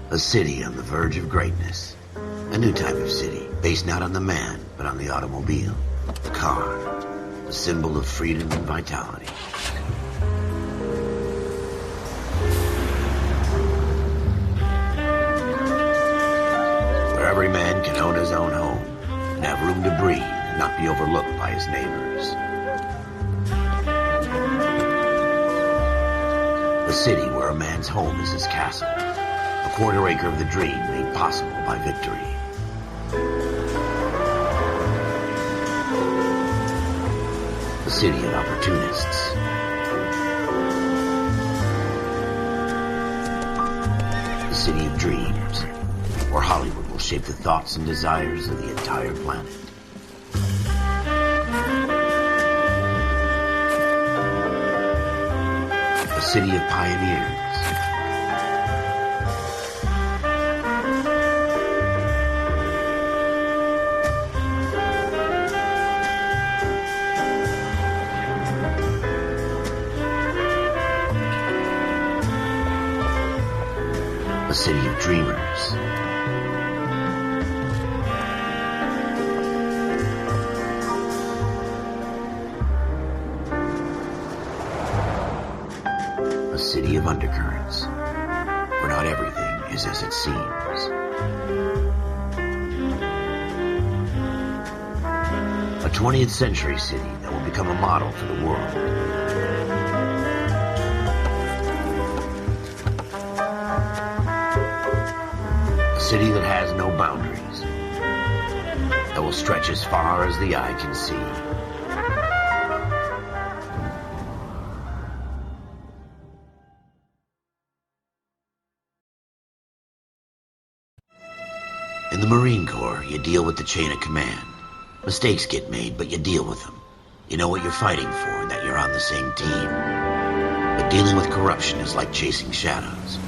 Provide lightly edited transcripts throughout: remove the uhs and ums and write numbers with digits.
A city on the verge of greatness. A new type of city, based not on the man, but on the automobile. The car. The symbol of freedom and vitality. Where every man can own his own home, and have room to breathe, and not be overlooked by his neighbors. A city where a man's home is his castle. A quarter acre of the dream made possible by victory. A city of opportunists. A city of dreams, where Hollywood will shape the thoughts and desires of the entire planet. A city of pioneers. A city of dreamers. A city of undercurrents, where not everything is as it seems. A 20th century city that will become a model for the world. A city that has no boundaries, that will stretch as far as the eye can see. In the Marine Corps, you deal with the chain of command. Mistakes get made, but you deal with them. You know what you're fighting for and that you're on the same team. But dealing with corruption is like chasing shadows.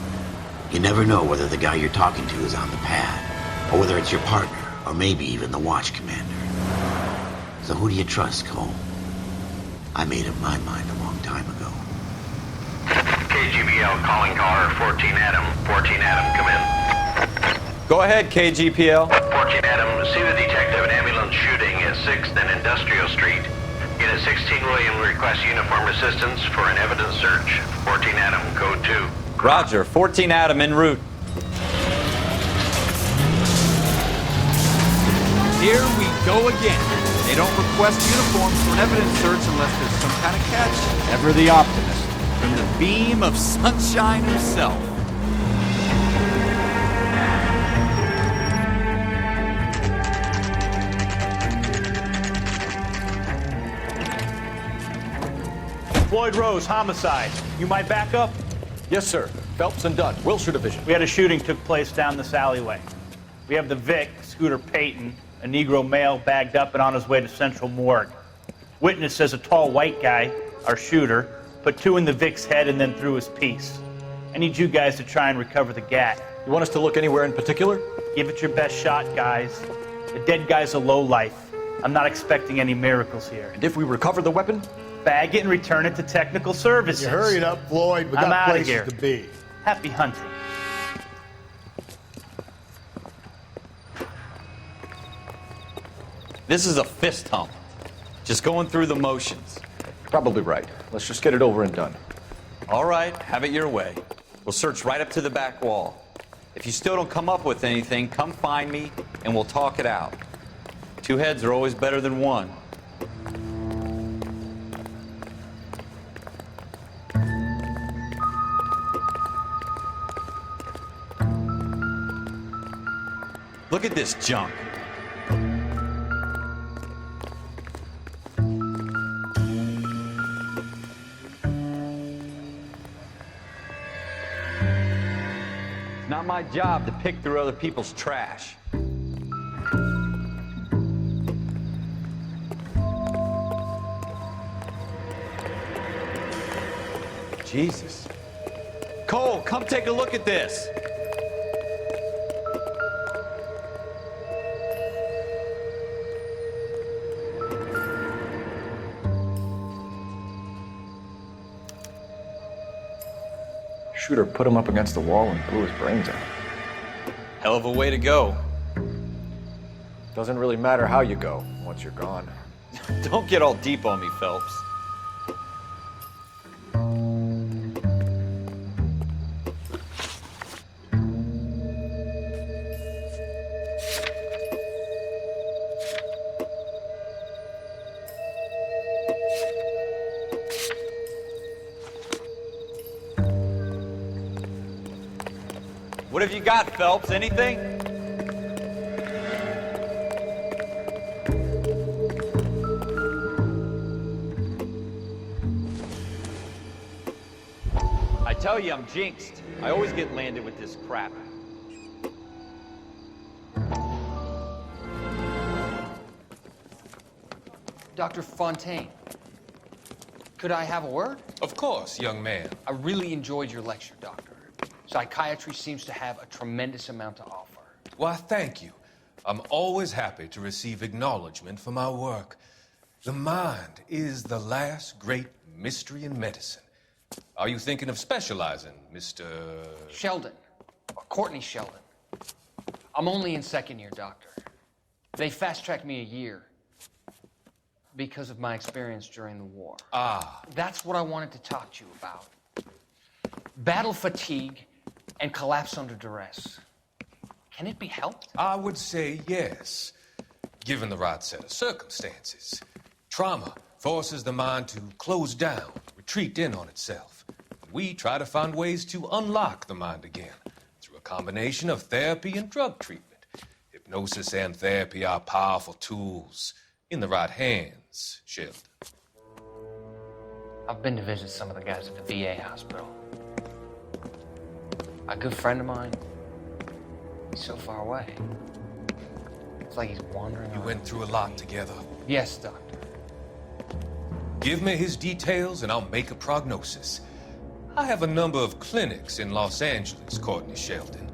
You never know whether the guy you're talking to is on the pad, or whether it's your partner, or maybe even the watch commander. So who do you trust, Cole? I made up my mind a long time ago. KGBL calling caller 14 Adam. 14 Adam, come in. Go ahead, KGPL. 14 Adam, see the detective an ambulance shooting at 6th and Industrial Street. Unit 16 William requests uniform assistance for an evidence search. 14 Adam, code 2. Roger, 14 Adam en route. Here we go again. They don't request uniforms for an evidence search unless there's some kind of catch. Ever the optimist. From the beam of sunshine himself. Floyd Rose, homicide. You might back up? Yes, sir. Phelps and Dunn, Wilshire Division. We had a shooting took place down this alleyway. We have the Vic, Scooter Payton, a Negro male bagged up and on his way to Central Morgue. Witness says a tall white guy, our shooter, put 2 in the Vic's head and then threw his piece. I need you guys to try and recover the gat. You want us to look anywhere in particular? Give it your best shot, guys. The dead guy's a lowlife. I'm not expecting any miracles here. And if we recover the weapon? Bag it and return it to technical services. You hurry it up, Floyd. We I'm got outta places here. to be. Happy hunting. This is a fist hump. Just going through the motions. Probably right. Let's just get it over and done. All right, have it your way. We'll search right up to the back wall. If you still don't come up with anything, come find me and we'll talk it out. 2 heads are always better than 1. Look at this junk. It's not my job to pick through other people's trash. Jesus. Cole, come take a look at this. Shooter put him up against the wall and blew his brains out. Hell of a way to go. Doesn't really matter how you go once you're gone. Don't get all deep on me, Phelps. What have you got, Phelps? Anything? I tell you, I'm jinxed. I always get landed with this crap. Dr. Fontaine, could I have a word? Of course, young man. I really enjoyed your lecture, Doctor. Psychiatry seems to have a tremendous amount to offer. Why, thank you. I'm always happy to receive acknowledgement for my work. The mind is the last great mystery in medicine. Are you thinking of specializing, Mr. Sheldon, or Courtney Sheldon. I'm only in second year, Doctor. They fast-tracked me a year because of my experience during the war. Ah, That's what I wanted to talk to you about. Battle fatigue and collapse under duress. Can it be helped? I would say yes, given the right set of circumstances. Trauma forces the mind to close down, retreat in on itself. We try to find ways to unlock the mind again through a combination of therapy and drug treatment. Hypnosis and therapy are powerful tools in the right hands, Sheldon. I've been to visit some of the guys at the VA hospital. A good friend of mine, he's so far away. It's like he's wandering You around. went through a lot together. Yes, Doctor. Give me his details and I'll make a prognosis. I have a number of clinics in Los Angeles, Courtney Sheldon,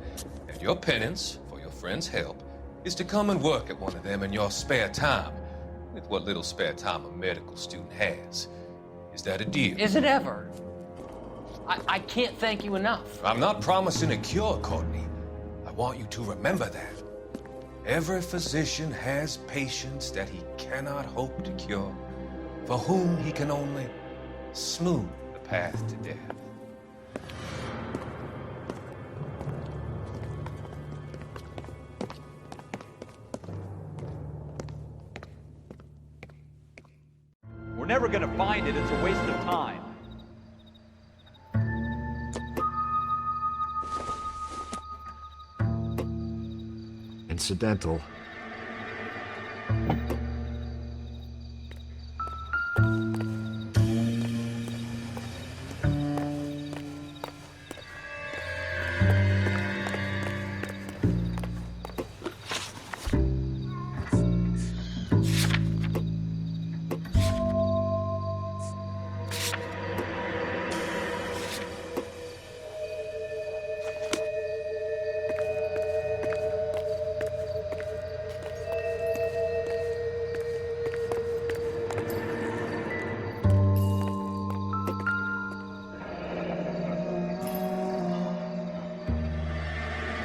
and your penance for your friend's help is to come and work at one of them in your spare time, with what little spare time a medical student has. Is that a deal? Is it ever? I can't thank you enough. I'm not promising a cure, Courtney. I want you to remember that. Every physician has patients that he cannot hope to cure, for whom he can only smooth the path to death. We're never gonna find it. It's a waste of time. Incidental.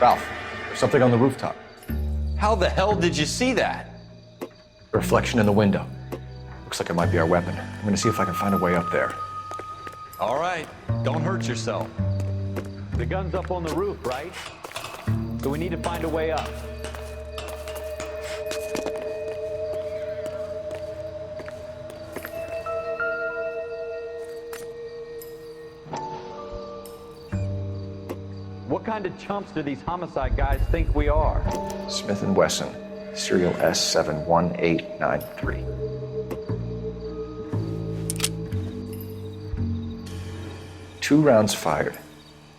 Ralph, there's something on the rooftop. How the hell did you see that? A reflection in the window. Looks like it might be our weapon. I'm gonna see if I can find a way up there. All right, don't hurt yourself. The gun's up on the roof, right? So we need to find a way up. What kind of chumps do these homicide guys think we are? Smith & Wesson, serial S71893. Two rounds fired,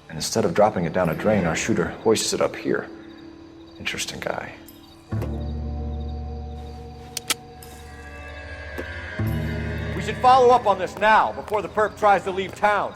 and instead of dropping it down a drain, our shooter hoists it up here. Interesting guy. We should follow up on this now, before the perp tries to leave town.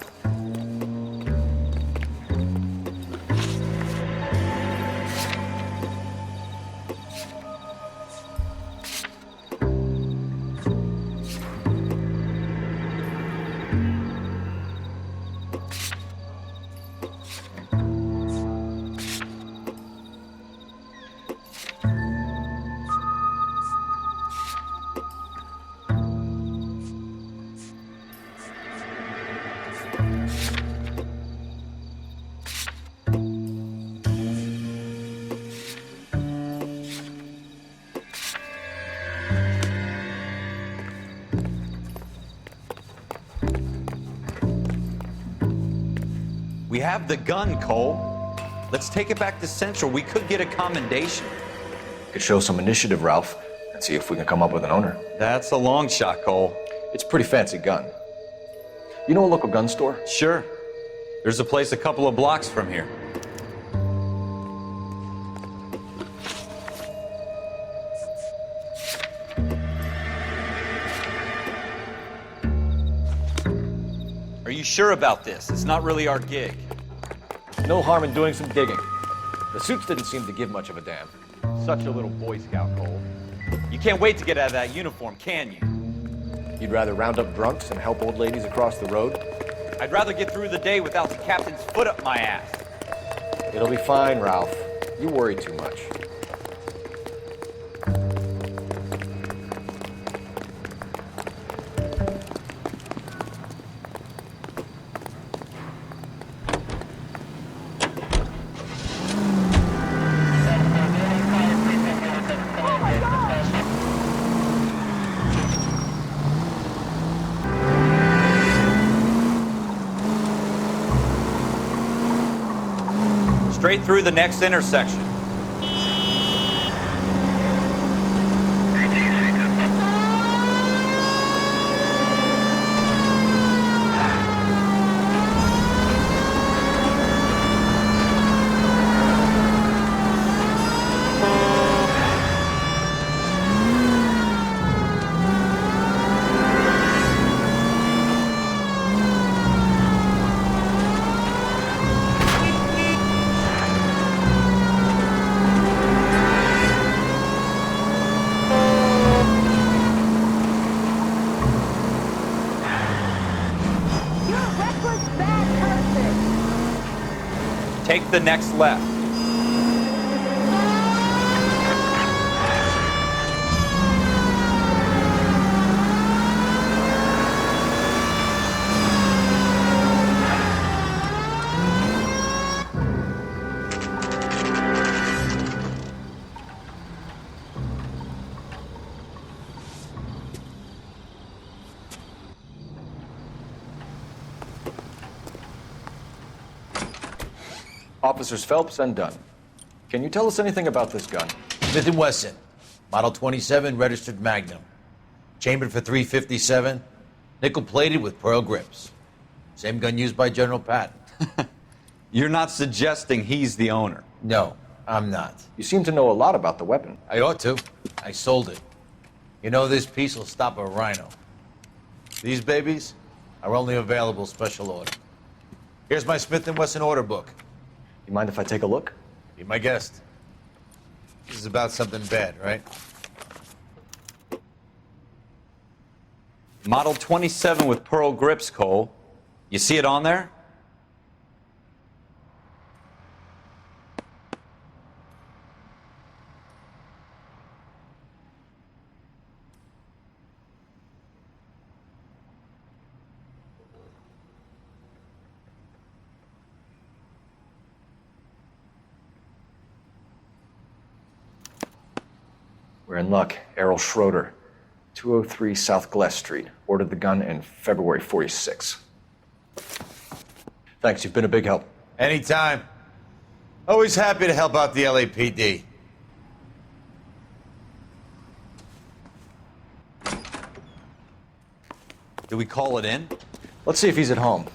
We have the gun, Cole. Let's take it back to Central. We could get a commendation. Could show some initiative, Ralph, and see if we can come up with an owner. That's a long shot, Cole. It's a pretty fancy gun. You know a local gun store? Sure. There's a place a couple of blocks from here. Are you sure about this? It's not really our gig. No harm in doing some digging. The suits didn't seem to give much of a damn. Such a little Boy Scout, Cole. You can't wait to get out of that uniform, can you? You'd rather round up drunks and help old ladies across the road? I'd rather get through the day without the captain's foot up my ass. It'll be fine, Ralph. You worry too much. Straight through the next intersection. Take the next left. Officers Phelps and Dunn. Can you tell us anything about this gun? Smith & Wesson, Model 27, registered Magnum. Chambered for .357, nickel-plated with pearl grips. Same gun used by General Patton. You're not suggesting he's the owner? No, I'm not. You seem to know a lot about the weapon. I ought to. I sold it. You know, this piece will stop a rhino. These babies are only available special order. Here's my Smith & Wesson order book. You mind if I take a look? Be my guest. This is about something bad, right? Model 27 with pearl grips, Cole. You see it on there? We're in luck. Errol Schroeder, 203 South Glass Street. Ordered the gun in February '46. Thanks, you've been a big help. Anytime. Always happy to help out the LAPD. Do we call it in? Let's see if he's at home.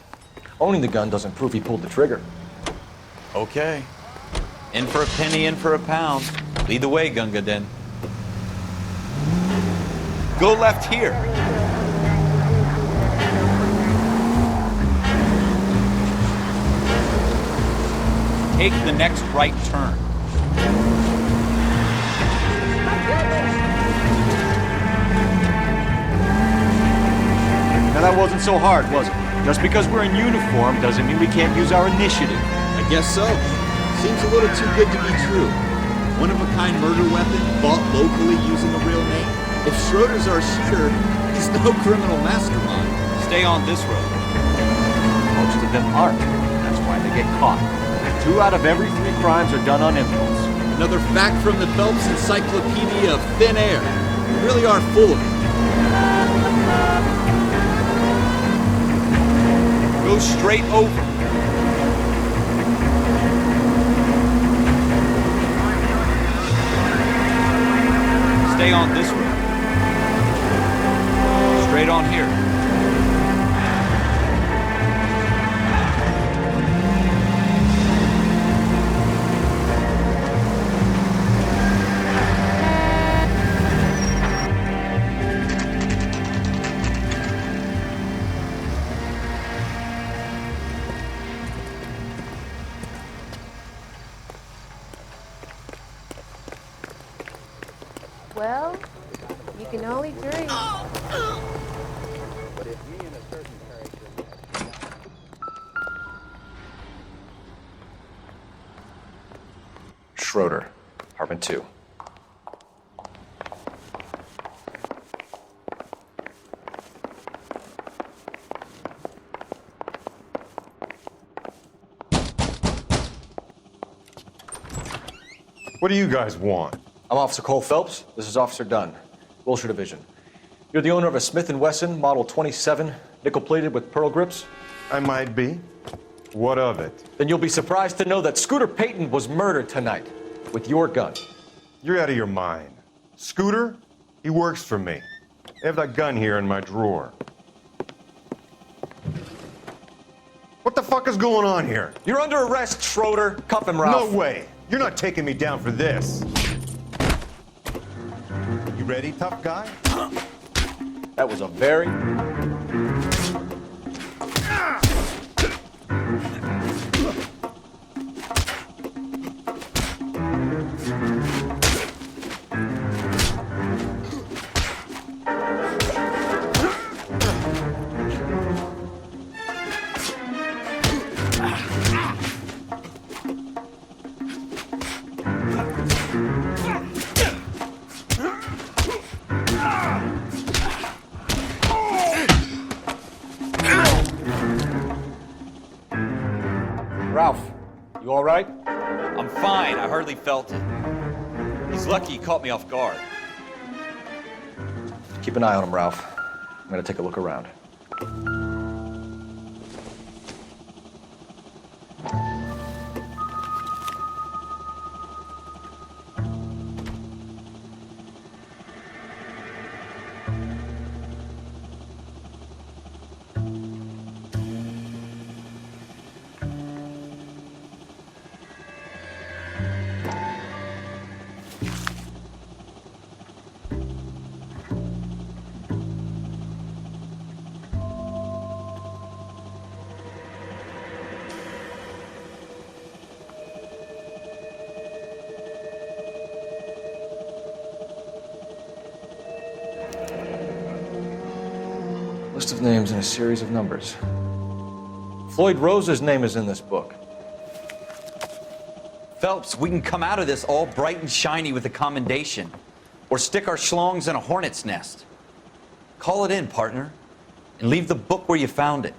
Owning the gun doesn't prove he pulled the trigger. Okay. In for a penny, in for a pound. Lead the way, Gunga Din. Go left here. Take the next right turn. Now that wasn't so hard, was it? Just because we're in uniform doesn't mean we can't use our initiative. I guess so. Seems a little too good to be true. One-of-a-kind murder weapon bought locally using a real name. If Schroeder's our shooter, he's no criminal mastermind. Stay on this road. Most of them aren't. That's why they get caught. 2 out of every 3 crimes are done on impulse. Another fact from the Phelps Encyclopedia of Thin Air. We really are full of it. Go straight over. on this route? Straight on here. Well, you can only dream. Schroeder, apartment 2. What do you guys want? I'm Officer Cole Phelps. This is Officer Dunn, Wilshire Division. You're the owner of a Smith & Wesson Model 27, nickel-plated with pearl grips? I might be. What of it? Then you'll be surprised to know that Scooter Payton was murdered tonight with your gun. You're out of your mind. Scooter? He works for me. I have that gun here in my drawer. What the fuck is going on here? You're under arrest, Schroeder. Cuff him, Ralph. No way. You're not taking me down for this. You ready, tough guy? That was a very... Ralph, you all right? I'm fine. I hardly felt it. He's lucky he caught me off guard. Keep an eye on him, Ralph. I'm gonna take a look around. List of names and a series of numbers. Floyd Rose's name is in this book. Phelps, we can come out of this all bright and shiny with a commendation. Or stick our schlongs in a hornet's nest. Call it in, partner. And leave the book where you found it.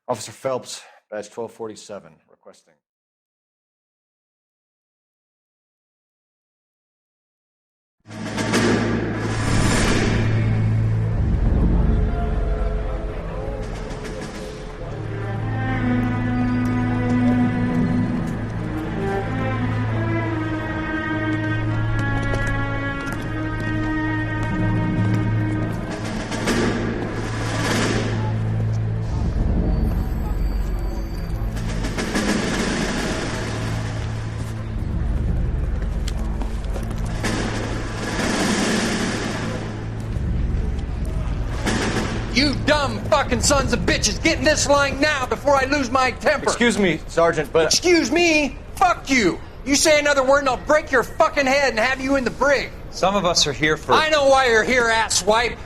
Officer Phelps, badge 1247, requesting. You dumb fucking sons of bitches, get in this line now before I lose my temper. Excuse me, Sergeant, but... Excuse me? Fuck you. You say another word and I'll break your fucking head and have you in the brig. Some of us are here for... I know why you're here, asswipe.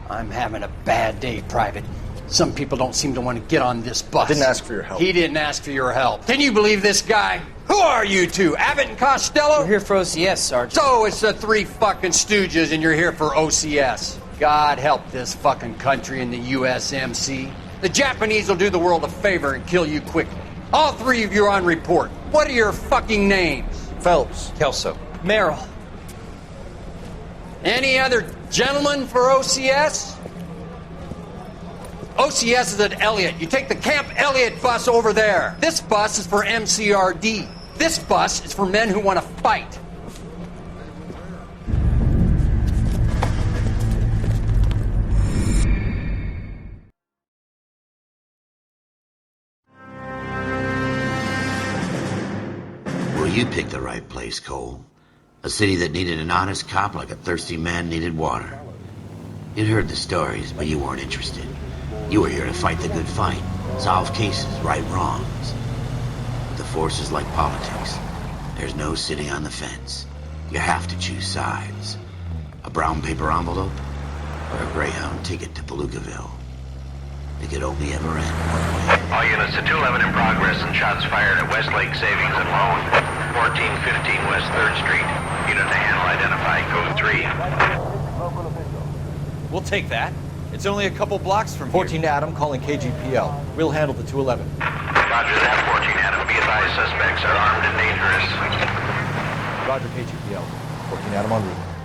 I'm having a bad day, Private. Some people don't seem to want to get on this bus. I didn't ask for your help. He didn't ask for your help. Can you believe this guy? Who are you two? Abbott and Costello? We're here for OCS, Sergeant. So it's the three fucking stooges and you're here for OCS. God help this fucking country and the USMC. The Japanese will do the world a favor and kill you quickly. All three of you are on report. What are your fucking names? Phelps. Kelso. Merrill. Any other gentlemen for OCS? OCS is at Elliott. You take the Camp Elliott bus over there. This bus is for MCRD. This bus is for men who want to fight. Well, you picked the right place, Cole. A city that needed an honest cop like a thirsty man needed water. You'd heard the stories, but you weren't interested. You were here to fight the good fight, solve cases, right wrongs. But the force is like politics. There's no sitting on the fence. You have to choose sides. A brown paper envelope or a Greyhound ticket to Palookaville. It could only ever end one way. All units to 211 in progress and shots fired at Westlake Savings and Loan, 1415 West 3rd Street. Unit to handle identify, code 3. We'll take that. It's only a couple blocks from 14 Adam calling KGPL. We'll handle the 211. Roger that, 14 Adam. Be advised, suspects are armed and dangerous. Roger KGPL. 14 Adam en route.